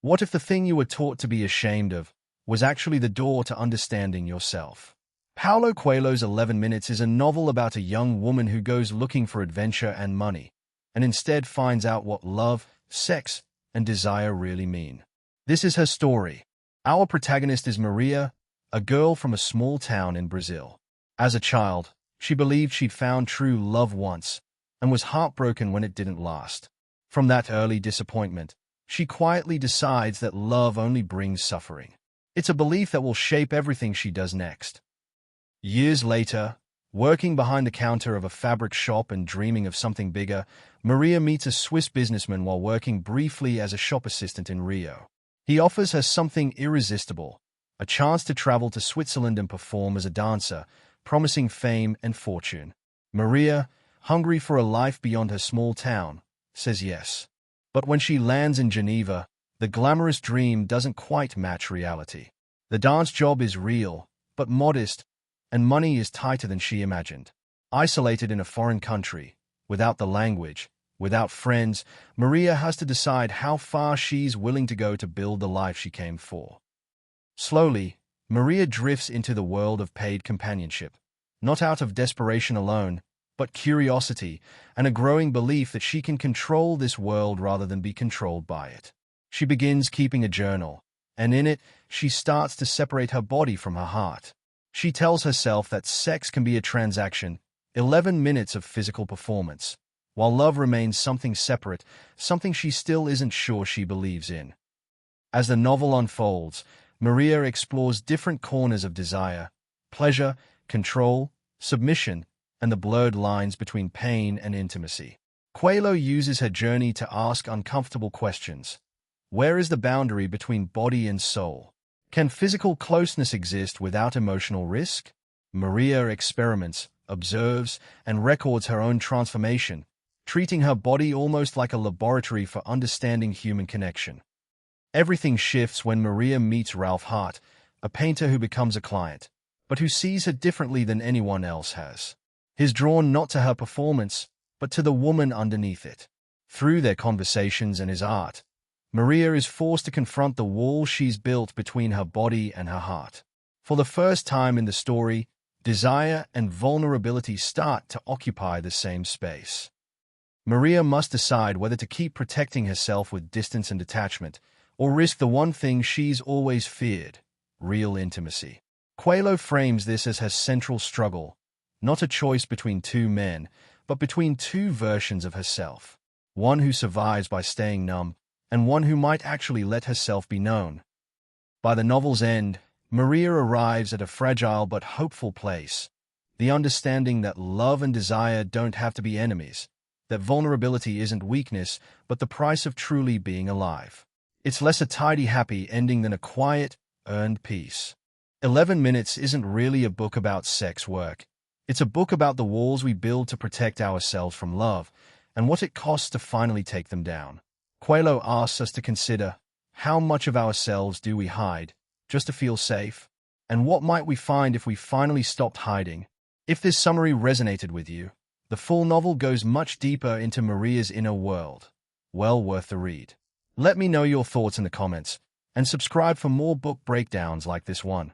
What if the thing you were taught to be ashamed of was actually the door to understanding yourself? Paulo Coelho's 11 Minutes is a novel about a young woman who goes looking for adventure and money, and instead finds out what love, sex, and desire really mean. This is her story. Our protagonist is Maria, a girl from a small town in Brazil. As a child, she believed she'd found true love once, and was heartbroken when it didn't last. From that early disappointment, she quietly decides that love only brings suffering. It's a belief that will shape everything she does next. Years later, working behind the counter of a fabric shop and dreaming of something bigger, Maria meets a Swiss businessman while working briefly as a shop assistant in Rio. He offers her something irresistible, a chance to travel to Switzerland and perform as a dancer, promising fame and fortune. Maria, hungry for a life beyond her small town, says yes. But when she lands in Geneva, the glamorous dream doesn't quite match reality. The dance job is real, but modest, and money is tighter than she imagined. Isolated in a foreign country, without the language, without friends, Maria has to decide how far she's willing to go to build the life she came for. Slowly, Maria drifts into the world of paid companionship, not out of desperation alone, but curiosity and a growing belief that she can control this world rather than be controlled by it. She begins keeping a journal, and in it, she starts to separate her body from her heart. She tells herself that sex can be a transaction, 11 minutes of physical performance, while love remains something separate, something she still isn't sure she believes in. As the novel unfolds, Maria explores different corners of desire, pleasure, control, submission, and the blurred lines between pain and intimacy. Coelho uses her journey to ask uncomfortable questions. Where is the boundary between body and soul? Can physical closeness exist without emotional risk? Maria experiments, observes, and records her own transformation, treating her body almost like a laboratory for understanding human connection. Everything shifts when Maria meets Ralf Hart, a painter who becomes a client, but who sees her differently than anyone else has. He's drawn not to her performance, but to the woman underneath it. Through their conversations and his art, Maria is forced to confront the wall she's built between her body and her heart. For the first time in the story, desire and vulnerability start to occupy the same space. Maria must decide whether to keep protecting herself with distance and detachment, or risk the one thing she's always feared, real intimacy. Coelho frames this as her central struggle, not a choice between two men, but between two versions of herself, one who survives by staying numb, and one who might actually let herself be known. By the novel's end, Maria arrives at a fragile but hopeful place, the understanding that love and desire don't have to be enemies, that vulnerability isn't weakness, but the price of truly being alive. It's less a tidy, happy ending than a quiet, earned peace. 11 Minutes isn't really a book about sex work. It's a book about the walls we build to protect ourselves from love, and what it costs to finally take them down. Coelho asks us to consider, how much of ourselves do we hide, just to feel safe? And what might we find if we finally stopped hiding? If this summary resonated with you, the full novel goes much deeper into Maria's inner world. Well worth the read. Let me know your thoughts in the comments, and subscribe for more book breakdowns like this one.